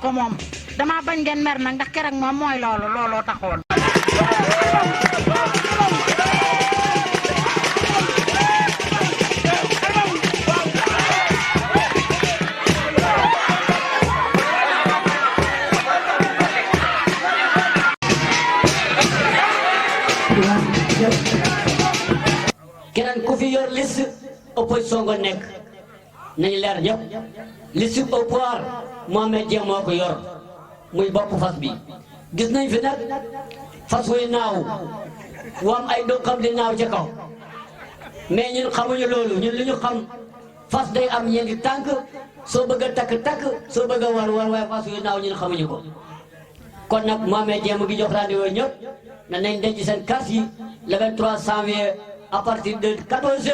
ko moom dama bañ ngeen mer nag ndax keroog moom mooy looloo taxoon. keneen ku fi yor liste opposition nga nekk nañu leer ñëpp liste au pouvoir Mohamed Dieng moo ko yor muy bopp fas bi gis nañ fi nag fas wuy naaw wam ay donkam di naaw ci kaw mais ñun xamuñu loolu ñun li ñu xam fas day am ñeenti tànk soo bëgg a takk soo bëgg a war waaye fas wuy naaw ñun xamuñu ko kon nag Mohamed Dieng mu ngi jox rendez-vous ñëpp na nañ denc seen carte yi le 23 janvier à partir de 14h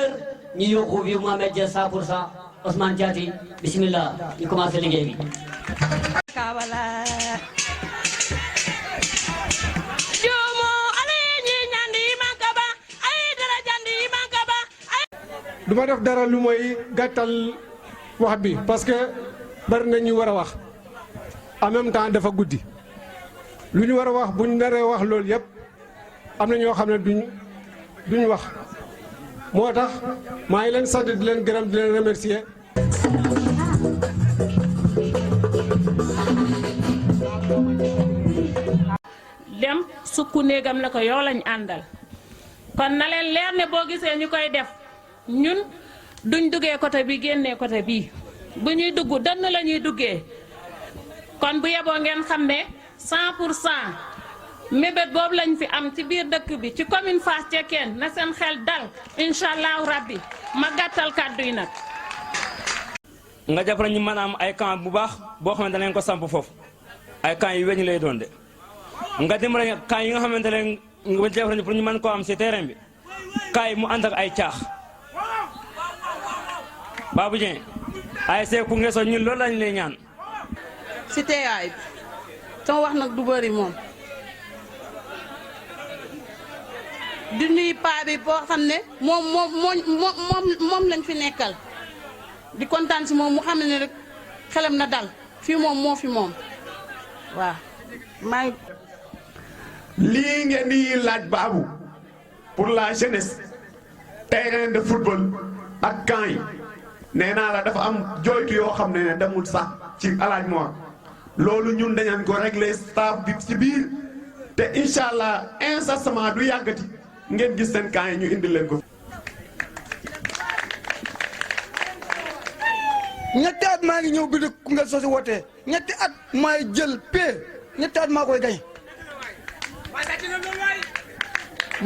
ñu yokku bi Mohamed Dieng 100% Ousmane Diaty bismillah ñu commencé liggéey bi. du ma def dara lu mooy gàttal wax bi parce que bari na ñu war a wax en même temps dafa guddi lu ñu war a wax bu ñu naree wax loolu yëpp am na ñoo xam ne duñ wax moo tax maa ngi leen sant di leen gërëm di leen remercier. dem sukku néegam la ko yoo lañ àndal kon na leen leer ne boo gisee ñu koy def ñun duñ duggee côté bi génnee côté bii bu ñuy dugg dënn la ñuy duggee kon bu yeboo ngeen xam ne 100% mébét boobu lañ fi am ci biir dëkk bi ci commune Fass Cekkeen na seen xel dal incha allahu rabbi ma gàttal kàddu yi nag. nga jàpp ñu mën a am ay camp bu baax boo xamante ne ko samp foofu ay camp yu weñ lay doon de nga dimbale camp yi nga xamante ne nga jàpp nañu pour ñu mën koo am si terrain bi kaay mu ànd ak ay caax Babou Dieng ay see ku ngeesoo ñun loolu lañ lay ñaan. si teewaay bi sama wax nag du bëri moom di nuyu paa bi boo xam ne moom lañ fi nekkal di kontaan si moom mu xam ne rek xelam na dal fii moom moo fi moom waaw maa ngi. lii ngeen di laaj Babou pour la jeunesse terrain de football ak camp yi nee naa la dafa am jooytu yoo xam ne demul sax ci alaaj Mor loolu ñun dañan ko régler staff bi ci biir te incha allah incessamment du yàggati ngeen gis seen camp yi ñu indi leen ko. ñetti at maa ngi ñëw bi dëkk Koungheul soo si wootee ñetti at maay jël pee ñetti at maa koy gañ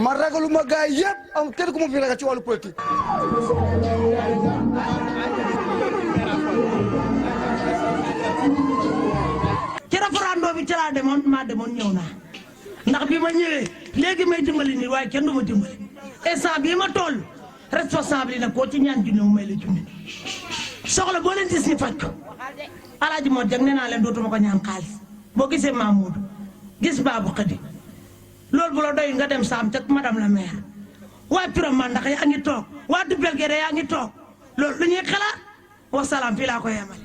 ma ragaluma gaay yëpp am kenn ku ma fi ragal ci wàllu politique. ci référendum bi ci laa demoon ñëw naa ndax bi ma ñëwee léegi may dimbali nii waaye kenn du ma dimbali instant bii ma toll responsable yi nag koo ci ñaan junne mu may la junne soxla boo leen gis ni faj ko alaaji moo jag nee naa leen dootuma ko ñaan xaalis boo gisee Mamoudou gis Babou Khady loolu bu la doy nga dem saam ca madame la maire waa Purama ndax yaa ngi toog waa Dubel Guède yaa ngi toog loolu lu ñuy xalaat wasalaam fii laa ko yemal.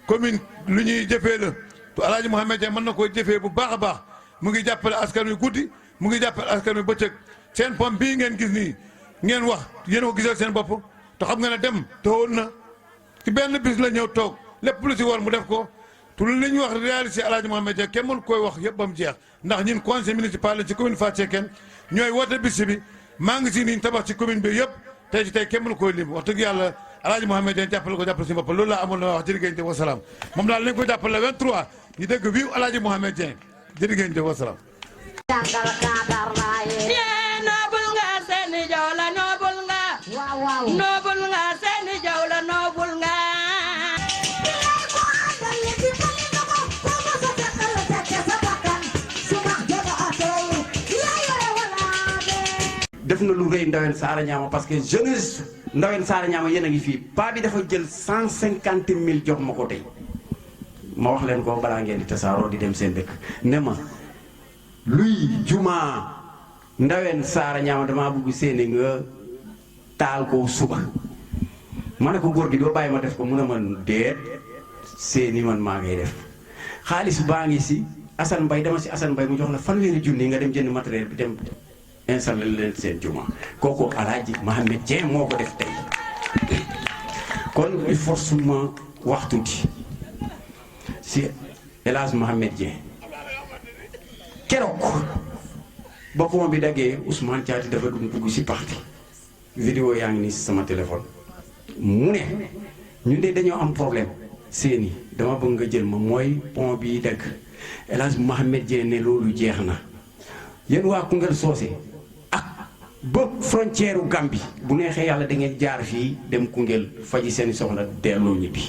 commune lu ñuy jëfee la te El Hadj Mouhamed Dieng mën na koo jëfee bu baax a baax mu ngi jàppale askan wi guddi mu ngi jàppale askan wi bëccëg seen pom bii ngeen gis nii ngeen wax yéen a ko gisal seen bopp te xam nga ne dem tawoon na ci benn bis la ñëw toog lépp lu si war mu def ko te li ñu wax réalisé El Hadj Mouhamed Dieng kenn mënu koy wax yëpp ba mu jeex ndax ñun conseil municipal la ci commune Fass Cekkeen ñooy woote bis bi maa ngi si nii tabax ci commune bi yëpp tey ci tey kenn mënu koy lim wax dëgg yàlla El Hadj Mouhamed Dieng jàppale ko jàppale si bopp loolu laa amoon na wax jërë ngeen jëf wasalaam moom daal lañ ko jàppale le 23 ñu dégg wiiw El Hadj Mouhamed Dieng jërë ngeen jëf wasalaam. noobul nga seeni jaw la noobul nga. noobul nga seeni jaw la noobul nga. na lu rëy Ndawen Saara Ñaama parce que jeunesse Ndawen Saara Ñaama yéen a ngi fii paa bi dafa jël 150 000 jox ma ko tey ma wax leen ko balaa ngeen di tasaaroo di dem seen dëkk ne ma luy jumaa Ndawen Saara Ñaama damaa bëgg seeni nga taal ko suba ma ne ko góor gi doo bàyyi ma def ko mu ne man déet seeni man maa ngay def xaalis baa ngi si Assane Mbaye dama si Assane Mbaye mu jox la fanweeri junni nga dem jënd matériel bi dem installé leen seen juma kooku Alaaji Mohamed Dieng moo ko def tey kon il faut suma wax tuuti si El Hadj Mohamed Dieng keroog ba pont bi daggee Ousmane Thiati dafa dugg si parti vidéo yaa ngi nii si sama téléphone mu ne ñu de dañoo am problème seeni dama bëgg nga jël ma mooy pont bi dagg El Hadj Mohamed Dieng ne loolu jeex na yéen waa Koungheul Socé ak ba frontière u Gambie bu neexee yàlla da ngeen jaar fii dem Koungheul faji seen soxla delloo ñibbi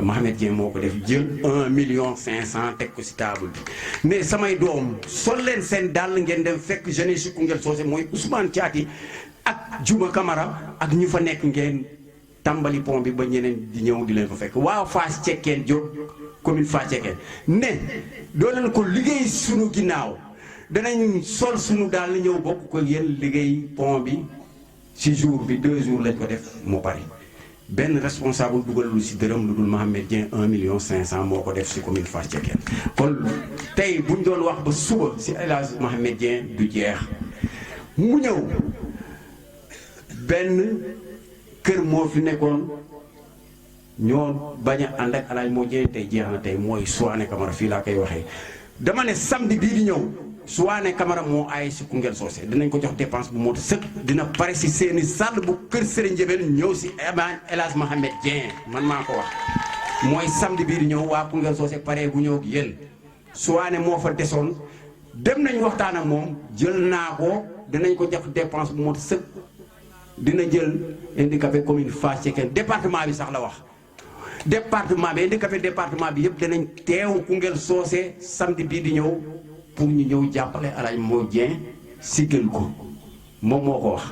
Mohamed Dieng moo ko def jël 1,5 million teg ko si table bi mais samay doom sol leen seen dàll ngeen dem fekk jeunesse si Koungheul Socé mooy Ousmane Thiati ak Juma Camara ak ñu fa nekk ngeen tàmbali pont bi ba ñeneen di ñëw di leen fa fekk waaw Fass Cekkeen Diop commune Fass Cekkeen ne doo leen ko liggéey sunu ginnaaw danañ sol sunu daal ñëw bokk ko yéen liggéey pont bi si jour bi 2 jours lañ ko def mu bari benn responsable dugalul si dërëm lu dul Mohamed Dieng 1,5 million moo ko def si commune Fass Cekkeen kon tey buñ doon wax ba suba si El Hadj Mohamed Dieng du jeex mu ñëw benn kër moo fi nekkoon ñoo bañ a ànd ak alaaj moo jëlee tey jeex na tey mooy Souane Camara fii laa koy waxee dama ne samedi bii di ñëw Souane Camara moo ay si Koungheul Socé dinañ ko jox dépense bu moo sëkk dina pare si seeni sàll bu kër Serigne Ndiébène ñëw si El Hadj Mohamed Dieng man maa ko wax mooy samedi bii di ñëw waa Koungheul Socé pare bu ñëw ak yéen Souane moo fa desoon dem nañ waxtaan ak moom jël naa ko dinañ ko jox dépense bu moo sëkk dina jël handicapé commune Fass Cekkeen département bi sax la wax département bi handicapé département bi yëpp danañ teew Koungheul Socé samedi bii di ñëw pour ñu ñëw jàppale El Hadj Mohamed Dieng siggal ko moom moo ko wax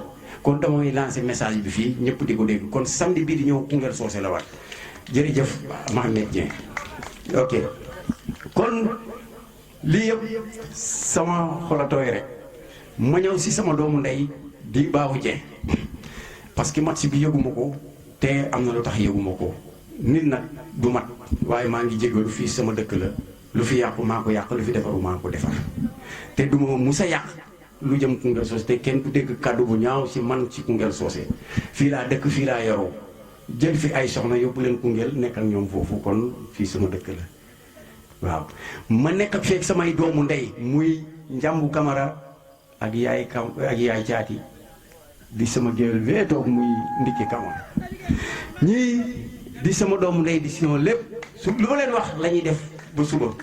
kon damay lancé message bi fii ñëpp di ko dégg kon samedi bii di ñëw Koungheul Socé la war jërëjëf Mohamed Dieng ok kon lii yëpp sama xolatooy rek ma ñëw si sama doomu ndey di Babou Dieng parce que match bi yëguma ko te am na lu tax yëguma ko nit nag du mat waaye maa ngi jégalu fii sama dëkk la lu fi yàqu maa ko yàq lu fi defaru maa ko defar te du ma musa yàq lu jëm Koungheul Socé te kenn du dégg kàddu bu ñaaw si man ci Koungheul Socé fii laa dëkk fii laa yoroo jël fi ay soxna yóbbu leen Koungheul nekk ak ñoom foofu kon fii sama dëkk la waaw ma nekk ak feek samay doomu ndey muy Njambu Camara ak yaay Caati di sama géwél bee toog muy Ndikki Camara ñii di sama doomu ndey di sama lépp su lu ma leen wax la ñuy def ba suba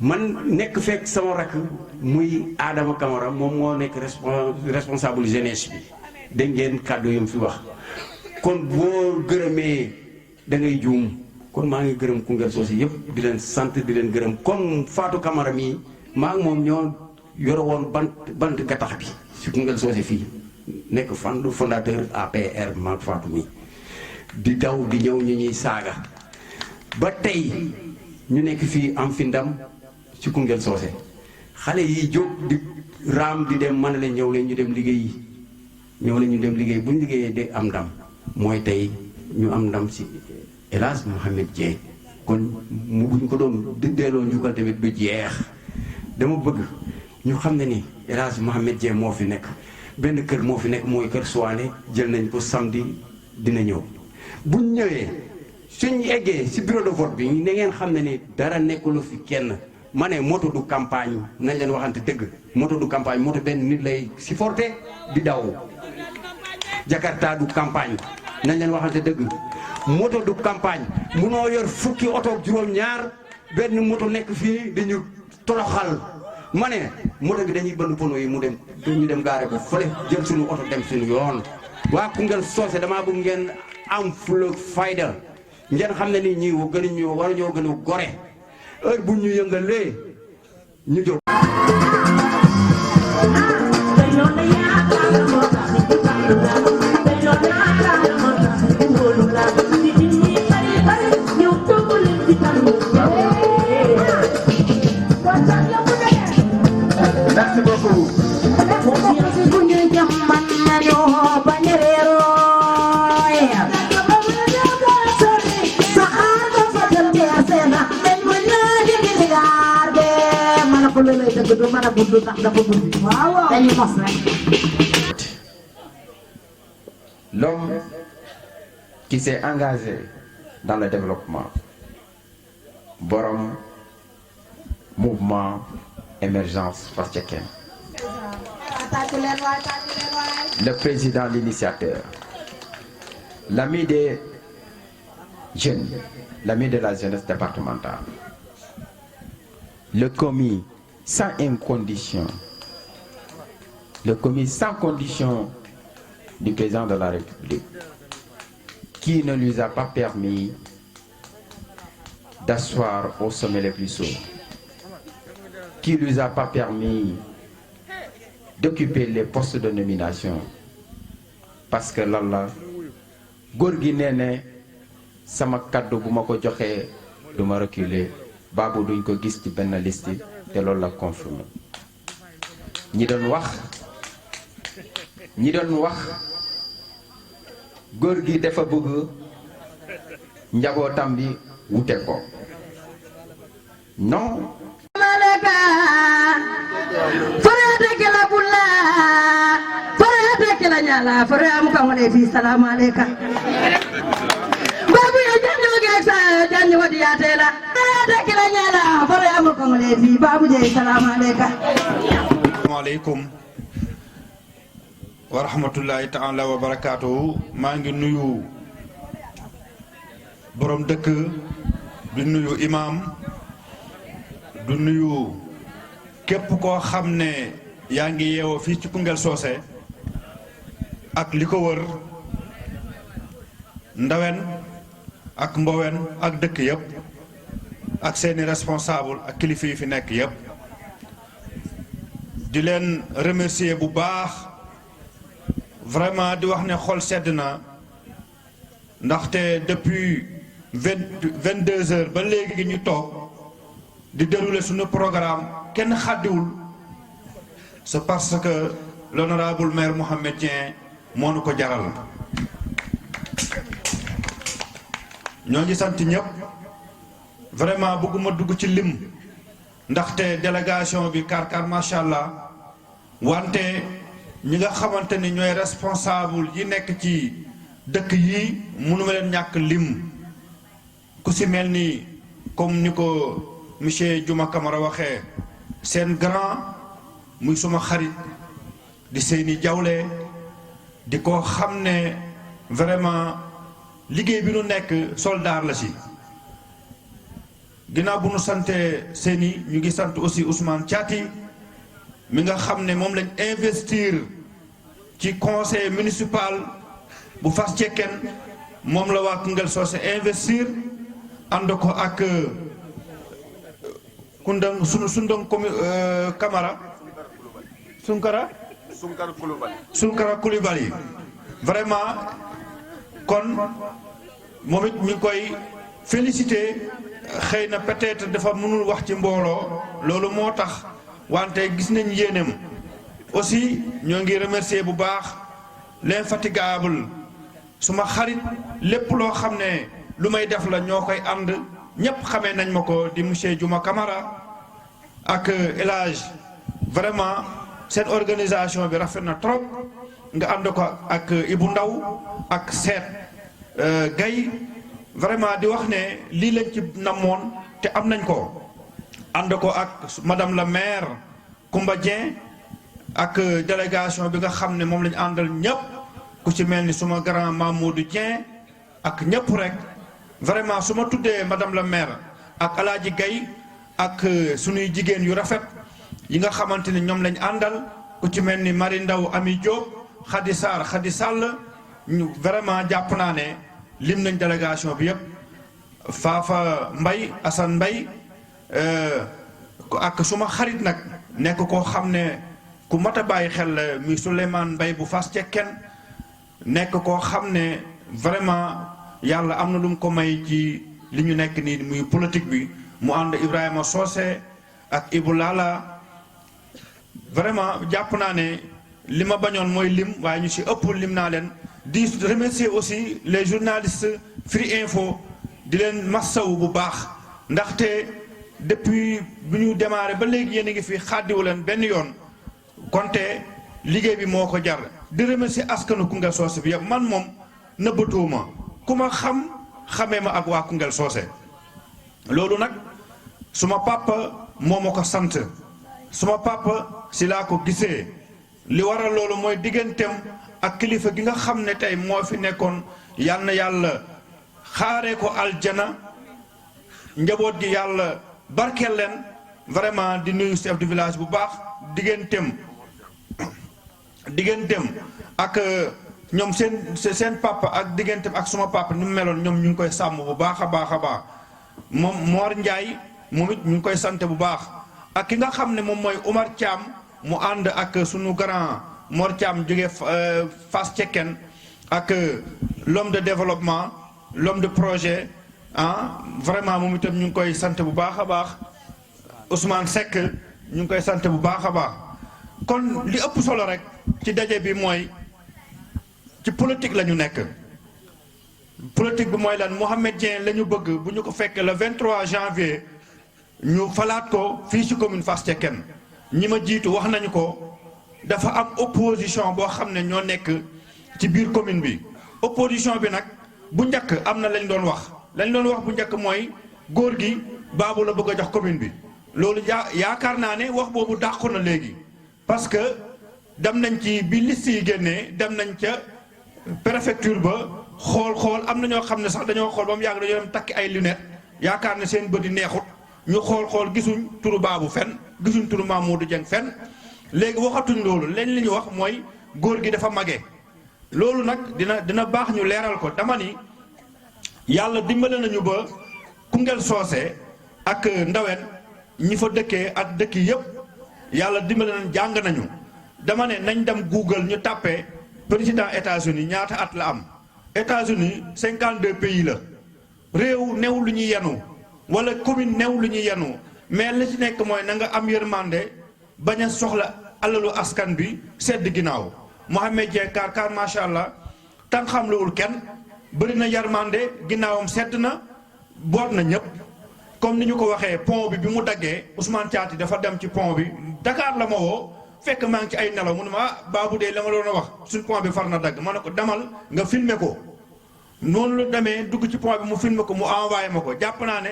man nekk fekk sama rakk muy Adama Camara moom moo nekk responsable jeunesse bi dégg ngeen kàddu yam fi wax kon boo gërëmee da ngay juum kon maa ngi gërëm Koungheul Socé yëpp di leen sant di leen gërëm comme Fatou Camara mii maa ngi moom ñoo yore woon bant gattax bi si Koungheul Socé fii nekk fondateur APR maag Fatou mi di daw di ñëw ñu ñuy saaga ba tey ñu nekk fii am fi ndam ci Koungheul Socé xale yi jóg di raam di dem mën a leen ñëw leen ñu dem liggéey ñëw leen ñu dem liggéey bu ñu liggéeyee de am ndam mooy tey ñu am ndam si El Hadj Mohamed Dieng kon mu buñ ko doon delloo njukkal tamit du jeex dama bëgg ñu xam ne ni El Hadj Mohamed Dieng moo fi nekk benn kër moo fi nekk mooy kër Souane jël nañ ko samedi dina ñëw buñ ñëwee suñ eggee si bureau de vote bi na ngeen xam ne ni dara nekkulu fi kenn ma ne moto du campagne nañ leen waxante dëgg moto du campagne moto benn nit lay supporté di daw Jakarta du campagne nañ leen waxante dëgg moto du campagne munoo yor fukki oto ak juróom-ñaar benn moto nekk fii dañu toroxal ma ne moto bi dañuy bënn pono yi mu dem ñu dem gaare ko fële jël suñu oto dem suñu yoon waa Koungheul Socé damaa bëgg ngeen am fulla fayda ngeen xam ne ni ñi gën ñu war ñoo gën a gore heure bu ñu yëngalee ñu jóg dëgg du mën a gudd ndax dafa gudd. waaw dañuy mos rek. L'homme qui s'est engagé dans le développement, borom mouvement émergence Fass Cekkeen, le président, l'initiateur, l'ami des jeunes, l'ami de la jeunesse départementale, le commis sans condition, le commis sans condition du président de la République, qui ne lui a pas permis d'asseoir au sommet les plus hauts, qui ne lui a pas permis d'occuper les postes de nomination, parce que là, góor gi nee ne sama kaddu bu ma ko joxee du ma reculer baabu duñ ko gis ci benn liste te loolu la confirmé. ñi doon wax góor gi dafa bëgg njabootam bi wute ko non. kila nyala fore am ka ngone fi salamu alayka babu ya janjo ge sa janjo wadi ya tela ta kila nyala fore am ka ngone fi babu je salamu alayka. Assalamu alaykum wa rahmatullahi ta'ala wa barakatuh. maa ngi nuyu borom dëkk du nuyu imam du nuyu képp koo xam ne yaa ngi yeewoo fii ci Koungheul Socé ak li ko wër ndawen ak mbowen ak dëkk yëpp ak seeni responsable ak kilifa yi fi nekk yëpp di leen remercier bu baax vraiment di wax ne xol sedd na ndaxte depuis 22 heures ba léegi ñu toog di dérouler suñu programme kenn xàddiwul c'est parce que l'honorable maire Mouhamed Dieng moo nu ko jaral. ñoo ngi sant ñëpp vraiment bëgguma dugg ci lim ndaxte délégation bi kar macha allah wante ñi nga xamante ni ñooy responsable yi nekk ci dëkk yi mënuma leen ñàkk lim ku si mel ni comme ni ko monsieur Juma Camara waxee seen grand muy suma xarit di Seyni Jawle di ko xam ne vraiment liggéey bi nu nekk soldat la si ginnaaw bu nu sante Seyni ñu ngi sant aussi Ousmane Thiati mi nga xam ne moom lañ investir ci conseil municipal bu Fass Cekkeen moom la waa Koungheul Socé investir ànd ko ak kundang sundong Camara Sunkara Coulibaly vraiment kon moom it ñu ngi koy féliciter xëy na peut-être dafa mënul wax ci mbooloo loolu moo tax wante gis nañ yéenam aussi ñoo ngi remercier bu baax l'infatigable suma xarit lépp loo xam ne lu may def la ñoo koy ànd ñépp xamee nañ ma ko di monsieur Juma Camara ak El Hadj vraiment seen organisation bi rafet na trop nga ànd ko ak Ibou Ndaw ak Seet Gay vraiment di wax ne lii lañ ci namoon te am nañ ko ànd ko ak madame la maire Koumba Dieng ak délégation bi nga xam ne moom lañu àndal ñëpp ku ci mel ni suma grand Mamoudou Dieng ak ñëpp rek vraiment su ma tuddee madame la maire ak Alaaji Gay ak suñuy jigéen yu rafet yi nga xamante ni ñoom lañ àndal ku ci mel ni Mari Ndaw Ami Diop Khady Sarr Khady Sall ñu vraiment jàpp naa ne lim nañ délégation bi yëpp Fafa Mbay Assane Mbay ak suma xarit nag nekk koo xam ne ku mat a bàyyi xel mi Souleymane Mbay bu Fass Cekkeen nekk koo xam ne vraiment yàlla am na lu mu ko may ci li ñu nekk nii muy politique bi mu ànd Ibrahima Socé ak Ibou Lala vraiment jàpp naa ne li ma bañoon mooy lim waaye ñu si ëpp lim naa leen di remercier aussi les journalistes Free Info di leen massaw bu baax ndaxte depuis bi ñu démarré ba léegi yéen a ngi fi xàddiwu leen benn yoon konte liggéey bi moo ko jar di remercier askanu Koungheul Socé bi yëpp man moom nëbbatuuma ku ma xamee ma ak waa Koungheul Socé loolu nag suma papa moo ma ko sant suma papa si laa ko gisee li waral loolu mooy digganteem ak kilifa gi nga xam ne tey moo fi nekkoon yal na yàlla xaaree ko aljana njaboot gi yàlla barkeel leen vraiment di nuyu chef de village bu baax digganteem ak ñoom seen papa ak digganteem ak suma papa ni mu meloon ñoom ñu ngi koy sàmm bu baax a baax a baax moom Mor Ndiaye moom it ñu ngi koy sant bu baax ak ki nga xam ne moom mooy Omar Thiam mu ànd ak sunu grand Mor Thiam jóge Fass Cekkeen ak l'homme de développement l'homme de projet vraiment moom itam ñu ngi koy sant bu baax a baax Ousmane Seck ñu ngi koy sant bu baax a baax kon li ëpp solo rek ci daje bi mooy ci politique la ñu nekk politique bi mooy lan Mouhamed Dieng la ñu bëgg bu ñu ko fekkee le 23 janvier ñu falaat ko fii ci commune Fass Cekkeen ñi ma jiitu wax nañu ko dafa am opposition boo xam ne ñoo nekk ci biir commune bi opposition bi nag bu njëkk am na lañ doon wax bu njëkk mooy góor gi baabu la bëgg a jox commune bi loolu yaakaar naa ne wax boobu dàqu na léegi parce que dem nañ ci bi liste yi génnee dem nañ ca préfecture ba xool am na ñoo xam ne sax dañoo xool ba mu yàgg dañoo dem takki ay lunettes yaakaar ne seen bët yi neexut ñu xool gisuñ turu baabu fenn gisuñ turu Mamadou Dieng fenn léegi waxatuñ loolu leen li ñu wax mooy góor gi dafa mage loolu nag dina baax ñu leeral ko dama ni yàlla dimbale nañu ba Koungheul Socé ak Ndawen ñi fa dëkkee ak dëkk yëpp yàlla dimbale nañ jàng nañu dama ne nañ dem Google ñu tàppee président États-Unis ñaata at la am États-Unis 52 pays la réew new lu ñuy yenu wala commune new lu ñuy yenu mais li ci nekk mooy na nga am yërmande bañ a soxla alalu askan bi sedd ginnaaw Mouhamed Dieng kaar macha allah tan xamlewul kenn bëri na yërmande ginnaawam sedd na boot na ñëpp comme ni ñu ko waxee pont bi mu daggee Ousmane Thiati dafa dem ci pont bi Dakar la ma woo fekk maa ngi ci ay nelaw mu ne ma baabu dee la ma doon a wax suñ pont bi far na dagg ma ne ko demal nga filmer ko noonu la demee dugg ci pont bi mu filmer ko mu envoyé ma ko jàpp naa ne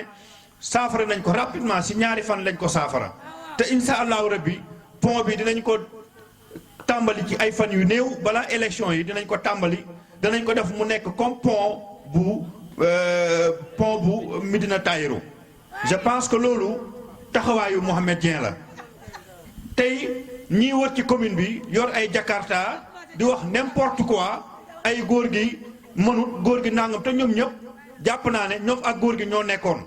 saafara nañ ko rapidement si ñaari fan lañ ko saafara te insha allahu rabbi pont bi dinañ ko tàmbali ci ay fan yu néew balaa élection yi dinañ ko tàmbali danañ ko def mu nekk comme pont bu Médina Taïro je pense que loolu taxawaayu Mouhamed Dieng la tey ñii wër ci commune bi yor ay Jakarta di wax n'importe quoi ay góor gi mënut góor gi nangam te ñoom ñëpp jàpp naa ne ñoom ak góor gi ñoo nekkoon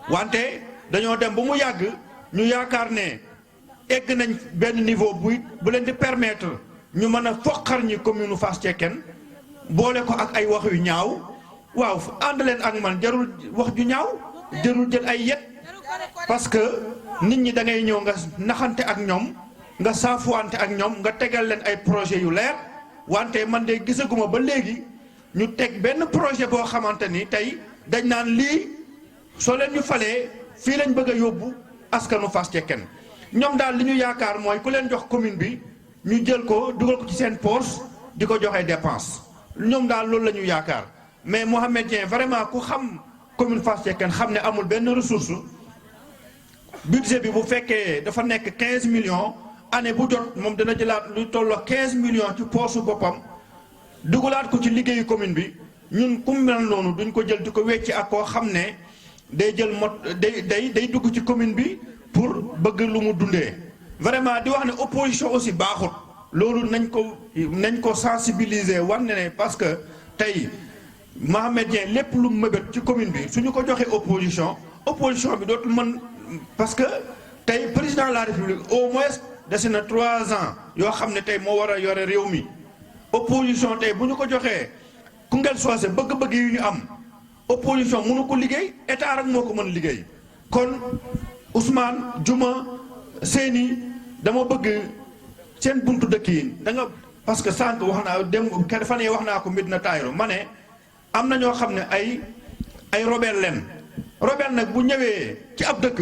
wante dañoo dem ba mu yàgg ñu yaakaar ne egg nañ benn niveau bu leen di permettre ñu mën a foqar ñi commune Fass Cekkeen boole ko ak ay wax yu ñaaw waaw ànd leen ak man jarul wax ju ñaaw jarul jël ay yet parce que nit ñi da ngay ñëw nga naxante ak ñoom nga saafuwante ak ñoom nga tegal leen ay projet yu leer wante man de gisaguma ba léegi ñu teg benn projet boo xamante ni tey dañ naan lii soo leen ñu falee fii lañ bëgg a yóbbu askanu Fass Cekkeen ñoom daal li ñu yaakaar mooy ku leen jox commune bi ñu jël ko dugal ko ci seen poche di ko joxe dépense ñoom daal loolu la ñu yaakaar mais Mouhamed Dieng vraiment ku xam commune Fass Cekkeen xam ne amul benn ressource budget bi bu fekkee dafa nekk 15 millions année bu jot moom dana jëlaat lu tolloo 15 millions ci poche boppam dugalaat ko ci liggéeyu commune bi ñun ku mel noonu duñ ko jël di ko wecci ak koo xam ne day jël day dugg ci commune bi pour bëgg lu mu dundee vraiment di wax ne opposition aussi baaxut loolu nañ ko sensibiliser wan ne parce que tey Mouhamed Dieng lépp lu mëbët ci commune bi suñu ko joxee opposition bi dootul mën parce que tey président de la république au moins dese na 3 ans yoo xam ne tey moo war a yore réew mi opposition tey bu ñu ko joxee Koungheul Socé bëgg-bëgg yu ñu am opposition mënu ko liggéey état rek moo ko mën liggéey kon Ousmane Juma Séni dama bëgg seen buntu dëkk yi da nga parce que sànq wax naa dem fan yee wax naa ko Médina Taïro ma ne am na ñoo xam ne ay rebelle leen rebelle nag bu ñëwee ci ab dëkk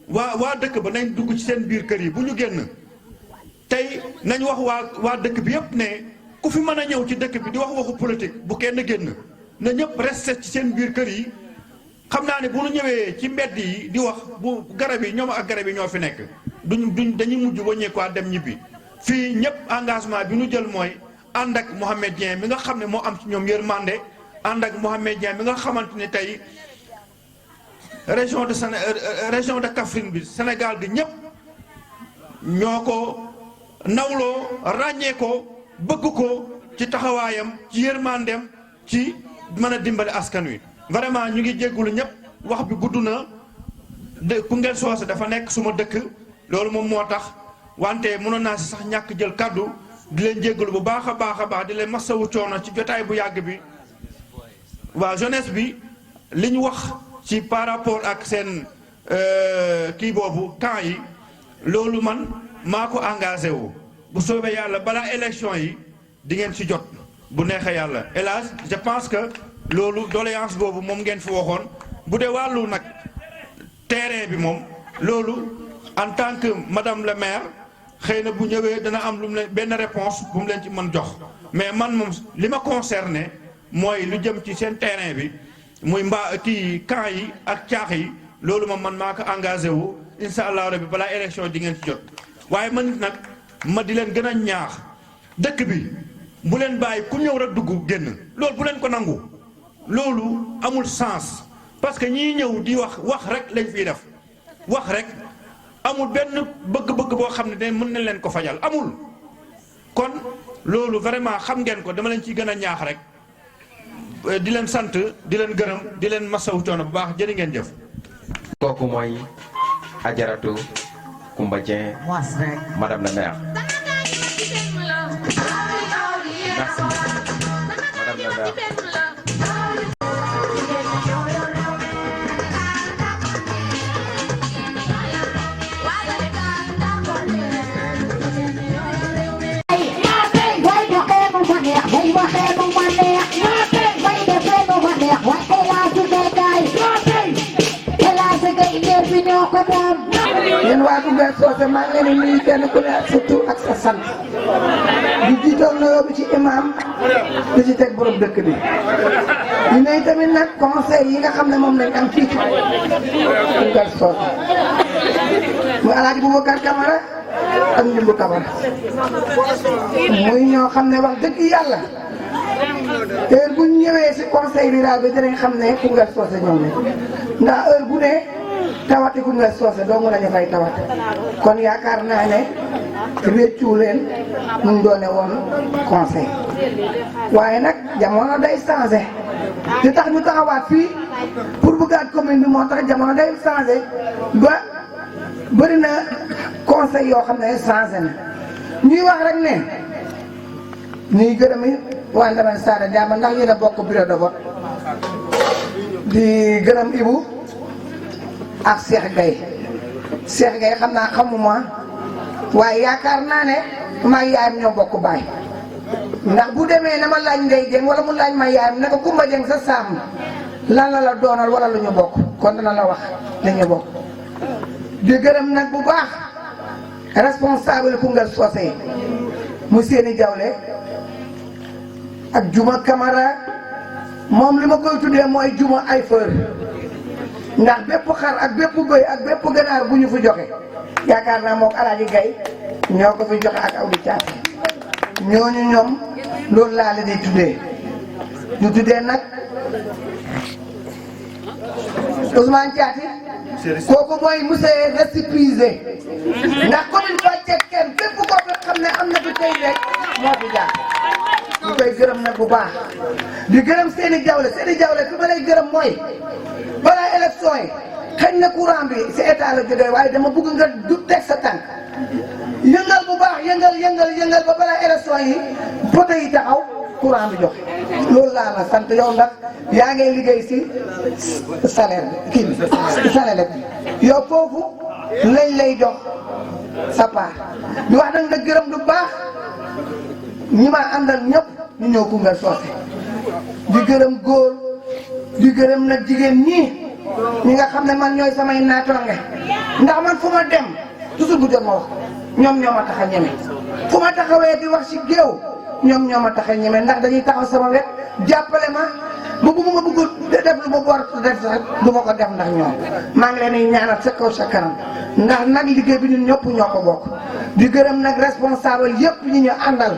waa dëkk ba nañ dugg ci seen biir kër yi bu ñu génn tey nañ wax waa dëkk bi yëpp ne ku fi mën a ñëw ci dëkk bi di wax waxu politique bu kenn génn na ñëpp resté ci seen biir kër yi xam naa ne bu ñu ñëwee ci mbedd yi di wax bu garab yi ñoom ak garab yi ñoo fi nekk dañuy mujj wàññeeku dem ñibbi fii ñëpp engagement bi ñu jël mooy ànd ak Mohamed Dieng mi nga xam ne moo am ci ñoom yërmande ànd ak Mohamed Dieng mi nga xamante ne tey région de Kaffrine bi Sénégal gi ñëpp ñoo ko nawloo ràññee ko bëgg ko ci taxawaayam ci yërmandeem ci mën a dimbali askan wi. vraiment ñu ngi jéggulu ñëpp wax bi gudd na Koungheul Socé dafa nekk suma dëkk loolu moom moo tax wante mënoon naa si sax ñàkk jël kaddu di leen jéggulu bu baax a baax di leen masawu coono ci jotaay bu yàgg bi. waa jeunesse bi li ñu wax ci par rapport ak seen kii boobu temps yi loolu man maa ko engagé wu bu soobee yàlla balaa élection yi di ngeen ci jot bu neexee yàlla hélas je pense que loolu doléance boobu moom ngeen fi waxoon bu dee wàllu nag terrain bi moom loolu en tant que madame le maire xëy na bu ñëwee dana am lu mu leen benn réponse bu mu leen ci mën jox mais man moom li ma concerné mooy lu jëm ci seen terrain bi muy kii camp yi ak caax yi loolu moom man maa ko engagé wu incha allah rabbi balaa élection di ngeen ci jot waaye man nag ma di leen gën a ñaax dëkk bi bu leen bàyyi ku ñëw rek dugg génn loolu bu leen ko nangu loolu amul sens parce que ñii ñëw di wax rek lañ fiy def wax rek amul benn bëgg-bëgg boo xam ne de mën na leen ko fajal amul kon loolu vraiment xam ngeen ko dama leen ciy gën a ñaax rek di leen sant di leen gërëm di leen masawu coono bu baax jërë ngeen jëf. kooku mooy Ajaratu Coumba Dieng madame la maire. Merci madame la maire. yéen waa Koungheul Socé maa ngi leen di nuyu kenn ku ne ak sa tur ak sa sant di jiital nuyoo bi ci imam di ci teg borom dëkk bi ñu ne tamit nag conseil yi nga xam ne moom lañ am fii ci Koungheul Socé muy Alaaji Boubacar Camara ak Ndimbu Camara muy ñoo xam ne wax dëgg yàlla heure bu ñu ñëwee si conseil rural bi dinañ xam ne Koungheul Socé ñëw ne ndax heure bu ne tawati Koungheul Socé dong lañu fay tawate kon yaakaar naa ne réccu leen mu doone woon conseil waaye nag jamono day changé li tax ñu taxawaat fii pour bëggaat commune bi moo tax jamono day changé ba bëri na conseil yoo xam ne changé na ñuy wax rek ne ñuy gërëm waa Ndamane Sada Diama ndax yéen a bokk bureau de vote di gërëm Ibou ak Cheikh Gueye xam naa xamuma waaye yaakaar naa ne maa yaayam ñoo bokk baay ndax bu demee na ma laaj Ndeye Dieng wala mu laaj ma yaayam ne ko Coumba Dieng sa sàmm lan la doonal wala lu ñu bokk kon dana la wax li ñu bokk di gërëm nag bu baax responsable Koungheul Socé mu Séni Diawle ak Juma Camara moom li ma koy tuddee mooy Juma ay fër ndax bépp xar ak bépp bëy ak bépp ganaar bu ñu fi joxe yaakaar naa mook Alaaji Gay ñoo ko fi joxe ak Awdi Caati ñooñu ñoom loolu laa leen di tuddee ñu tuddee nag Ousmane Caati kooku mooy monsieur récépissé ndax commune Bathie kenn bépp ko xam ne am na fi tey rek moo fi jaar ñu koy gërëm nag bu baax di gërëm Séni Diawle fi ma lay gërëm mooy balaa élection yi xëy na courant bi si état la jógee waaye dama bëgg nga du teg sa tànk yëngal bu baax yëngal ba balaa élection yi poto yi taxaw courant bi jox loolu laa la sant yow ndax yaa ngay liggéey si salaire kii bi salaire bi yow foofu lañ lay jox sa part di wax nag nga gërëm lu baax ñi ma àndal ñëpp ñu ñëw Koungheul Socé di gërëm góor di gërëm nag jigéen ñi ñi nga xam ne man ñooy samay naataange ndax man fu ma dem toujours bu jot ma wax ñoom ñoo ma tax a ñeme fu ma taxawee di wax ci géew ñoom ñoo ma tax a ñeme ndax dañuy taxaw sama wet jàppale ma bu ma bëgg def lu ma war a def sax du ma ko def ndax ñoom maa ngi leen di ñaanal sa kaw sa kanam ndax nag liggéey bi ñun ñëpp ñoo ko bokk di gërëm nag responsable yëpp ñi ñu àndal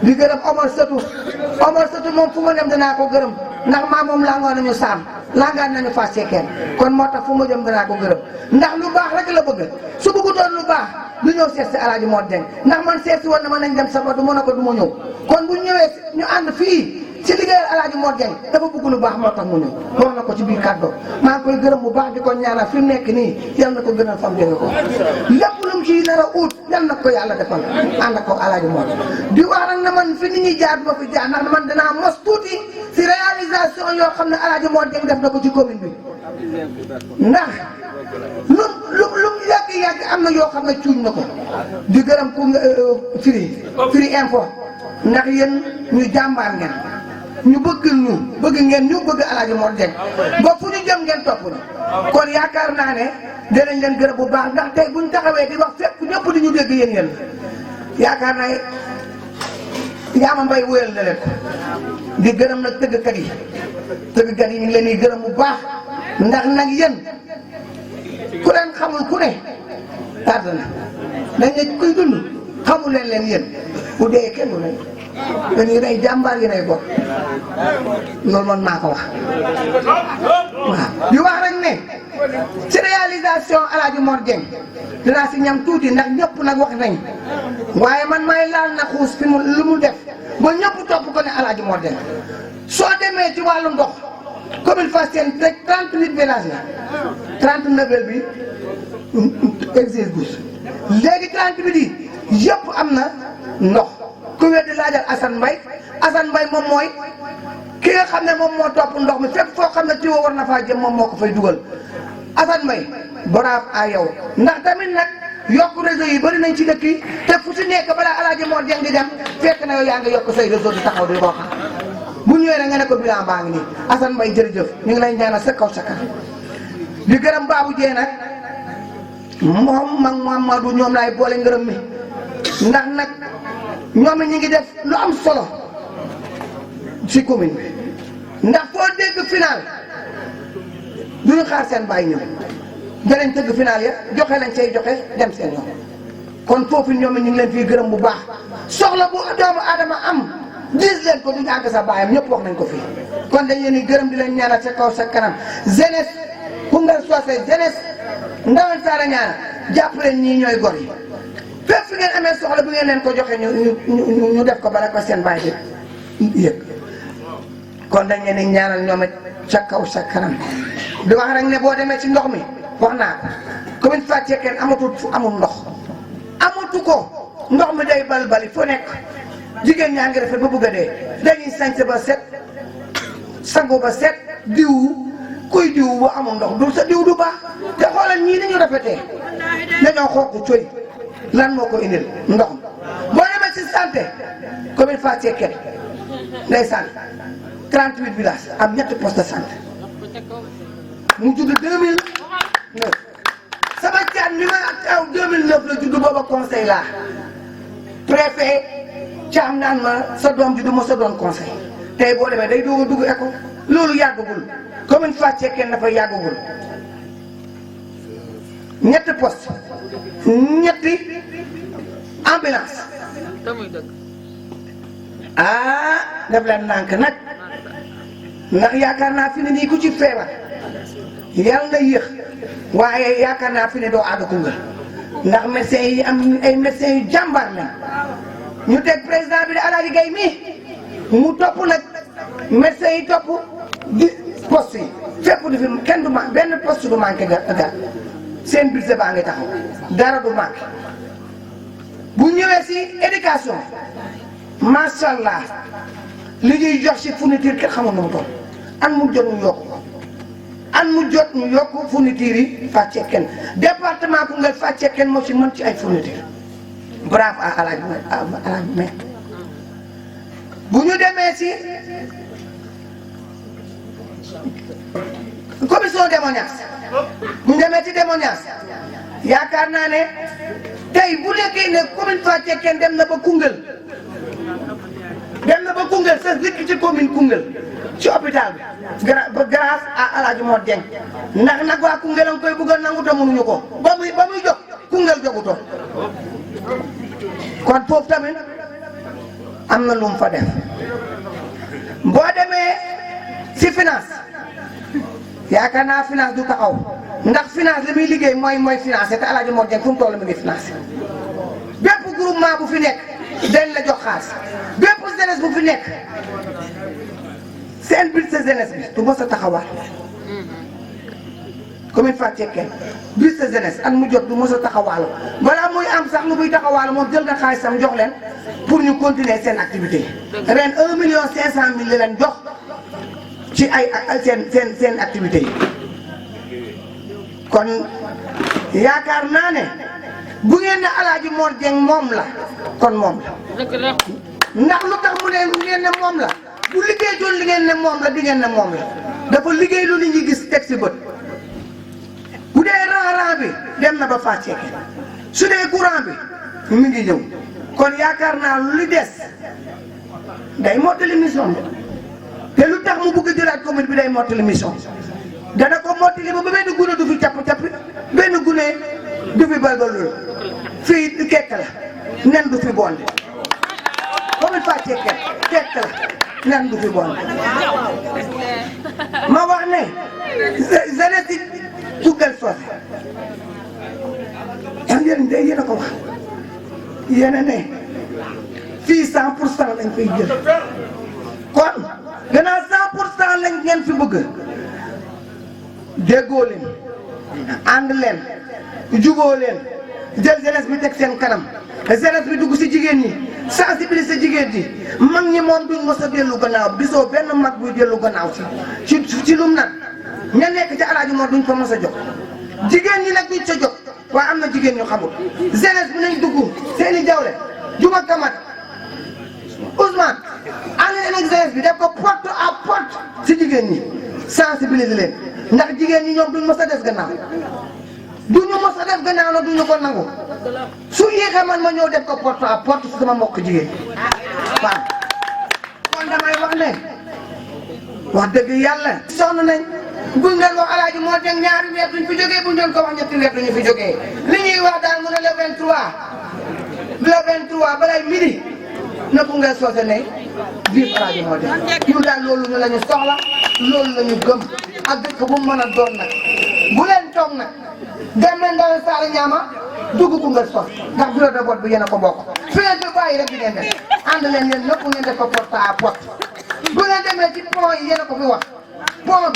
di gërëm Omar Sëtu moom fu ma dem danaa ko gërëm ndax maa moom langoon nañu saam langaan nañu fas ceekeen kon moo tax fu ma jëm danaa ko gërëm ndax lu baax rek la bëgg su bëggutoon lu baax du ñëw seet si Alaaji Mor Dieng ndax man seet si woon na ma nañ dem sama du mën a ko du ma ñëw kon bu ñëwee ñu ànd fii ci liggéeyal Alaaji Mor Dieng dafa bëgg lu baax moo tax mu ñëw wax na ko ci biir kàddu maa ngi koy gërëm bu baax di ko ñaanal fi mu nekk nii yal na ko gënal fam jóge ko lépp lu mu ciy nar a ut yal na ko yàlla defal ànd ak ko Alaaji Mor di wax nag na man fi nit ñi jaar ma fi jaar ndax man danaa mos tuuti si réalisation yoo xam ne Alaaji Mor Dieng def na ko ci commune bi ndax lu yàgg am na yoo xam ne cuuñ na ko di gërëm ku Firi Info ndax yéen ñu jàmbaar ngeen ñu bëgg ngeen ñu bëgg Alaaji Mor Dieng ba fu ñu jëm ngeen topp ñu kon yaakaar naa ne dinañ leen gërëm bu baax ndax tey buñ taxawee di wax fépp ñëpp di ñu dégg yéen yaakaar naa Yaama Mbay wóyal na leen di gërëm nag tëggkat yi ñu ngi leen di gërëm bu baax ndax nag yéen ku leen xamul ku ne tàdd na dañ ne kuy dund xamul leen yéen bu dee kenn du lay dañuy rey jàmbaar yi nay bokk loolu man maa ko wax waaw di wax rek ne ci réalisation Alaaji Mor Dieng dinaa si ñam tuuti ndax ñëpp nag wax nañ waaye man may laal na xuus fi mu lu mu def ba ñëpp topp ko ne Alaaji Mor Dieng soo demee ci wàllu ndox commune Fass Thiene rek 38 villages la 39 bi exige gousse léegi 38 yi yëpp am na ndox ku weddi laajal Assane Mbaye moom mooy ki nga xam ne moom moo topp ndox mi fépp foo xam ne tiwo war na faa jëm moom moo ko fay dugal Assane Mbaye bravo à yow ndax tamit nag yokk réseau yi bëri nañ ci dëkk yi te fu si nekk balaa Alaaji Mor Dieng di dem fekk na yow yaa ngi yokk say réseau di taxaw di ko xam bu ñëwee nag nga ne ko bilan baa ngi nii Assane Mbaye jërëjëf ñu ngi lay ñaanal sa kaw sa kanam di gërëm Babou Dieng nag moom mag Mamadou ñoom laay boole ngërëm mi ndax nag ñoom ñi ngi def lu am solo ci commune bi ndax foo dégg final duñu xaar seen bàyyi ñëw danañ tëgg final ya joxe lañ say joxe dem seen yoon kon foofu ñoom ñu ngi leen fii gërëm bu baax soxla bu doomu aadama am gis leen ko duñu àgg sa baayam ñëpp wax nañ ko fii kon dañ leen di gërëm di leen ñaanal sa kaw sa kanam jeunesse Koungheul Socé jeunesse Ndawen Saara ñaana jàpp leen ñii ñooy gor yi fépp fi ngeen amee soxla bu ngeen leen ko joxe ñu def ko bala ko seen baay bi yëg kon dañ leen di ñaanal ñoom it ca kaw sa kanam di wax rek ne boo demee ci ndox mi wax naa ko commune Fass Cekkeen amatul fu amul ndox amatu ko ndox mi day balbali fu nekk jigéen ñaa ngi rafet ba bëgg a dee dañuy sañse ba set sangu ba set diw kuy diw bu amul ndox du sa diw du baax te xoolal ñii ni ñu rafetee dañoo xonq coy lan moo ko indil ndox mi boo demee ci santé commune Fass Cekkeen ndeysaan 38 villages am ñetti poste de santé mu judd 2009 sama caat mi ma aw 2009 la judd booba conseil laa préfet caam naan ma sa doom ji du ma sa doon conseil tey boo demee day doog a dugg école loolu yàggagul commune Fass Cekkeen dafa yàggagul ñetti poste ñetti ambulance def leen nànk nag ndax yaakaar naa fi ne nii ku ci feebar yàlla na yéex waaye yaakaar naa fi ne doo àgg Koungheul ndax médecins yi am ay médecins yu jàmbaar lañ ñu teg président bi de Alaaji Gaye mi mu topp nag médecins yi topp di poste yi fépp du fi kenn du ma benn poste du manqué gar seen budget baa ngi taxaw dara du manqué bu ñëwee si éducation macha allah li ñuy jox si fourniture kenn xamul nu mu toll an mu jot ñu yokk an mu jot ñu yokk fourniture yi Fass Cekkeen département Koungheul Fass Cekkeen moo si mën ci ay fourniture bravo à Alaaji me bu ñu demee si commission témoignage bu ñu demee ci témoignage yaakaar naa ne tey bu nekkee ne commune Fass Cekkeen dem na ba Koungheul sa dëkk ci commune Koungheul ci hôpital bi grâce à El Hadj Mor Dieng ndax nag waa Koungheul a ngi koy bëgg a nangu te mënuñu ko ba muy jóg Koungheul jogutoon kon foofu tamit am na lu mu fa def boo demee ci finance yaakaar naa finance du taxaw ndax finance li muy liggéey mooy financé te El Hadj Mor Dieng fu mu toll mi ngi financé bépp groupement bu fi nekk dañ la jox xaalis bépp jeunesse bu fi nekk seen budget jeunesse bi du mos a taxawaat commune Fass Cekkeen budget jeunesse at mu jot du mos a taxawaalu balaa muy am sax lu muy taxawaalu moom jël nga xaalisam jox leen pour ñu continuer seen activité ren 1,5 million la leen jox ci ay seen activité yi kon yaakaar naa ne bu ngeen ne El Hadj Mor Dieng moom la kon moom la ndax lu tax mu ne ngeen ne moom la bu liggéey doon li ngeen ne moom la di ngeen ne moom la dafa liggéey lu nit ñi gis teg si bët bu dee rang bi dem na ba Fass Cekkeen su dee courant bi mi ngi ñëw kon yaakaar naa lu des day mottali mission te lu tax mu bëgg a jëlaat commune bi day mottali mission dana ko mottali ba benn gune du fi capp benn gune du fi balbalul fii kekk la nen du fi bonde commune Fass Cekkeen kekk la nen du fi bonde ma wax ne jeunesse yi Koungheul Socé yéen de yéen a ko wax yéen a ne fii 100% lañ fay jël kon gannaaw 100% lañ ngeen fi bëgg déggoo leen ànd leen juboo leen jël jeunesse bi teg seen kanam jeunesse bi dugg si jigéen ñi sensibiliser jigéen ñi mag ñi moom duñ mos a dellu gannaaw bisoo benn mag buy dellu gannaaw ci lum nag ña nekk ci El Hadj Mor duñ ko mos a jox jigéen ñi nag duñ sa jox waaye am na jigéen ñu xamul jeunesse bi nañ dugg seeni jawle Juma Kamat Ousmane ànd leen ak jeunesse bi def ko porte à porte si jigéen ñi sensibiliser leen ndax jigéen ñi ñoom duñ mos a des gannaaw duñu mos a def gannaaw nag duñu ko nangu su yéexee man ma ñëw def ko porte à porte si sama mbokk jigéen waaw kon damay wax ne wax dëgg yàlla sonn nañ buñ leen wax El Hadj Mor Dieng ñaari weer duñ fi jógee buñ leen ko wax ñetti weer duñu fi jógee li ñuy wax daal mu ne le 23 balay midi na Koungheul Socé ne vive El Hadj Mor Dieng ñu daal loolu ñu la ñu soxla loolu la ñu gëm ak dëkk bu mu mën a doon nag bu leen toog nag dem leen daal Saalum Ñaama dugg Koungheul Socé ndax bureau de vote bi yéen a ko bokk fi ngeen di bàyyi rek di ngeen def ànd leen yéen ñëpp ngeen def ko porte à porte bu ngeen demee ci pont yi yéen a ko fi wax pont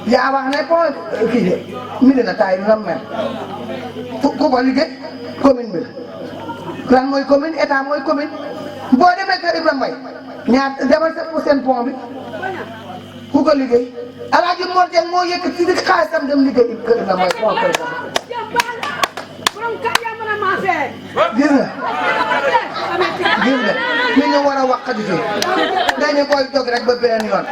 bi yaa wax ne pont kii de mili na taay na mel ku ko liggéey commune bi la lan mooy commune état mooy commune boo demee kër Ibrahima Mbaye ñaar demal seen pont bi ku ko liggéey El Hadj Mor Dieng moo yëkkati ci xaalisam dem liggéey kër Ibrahima Mbaye pont kër gis nga li ñu war a wax xaju fi dañu koy jóg rek ba beneen yoon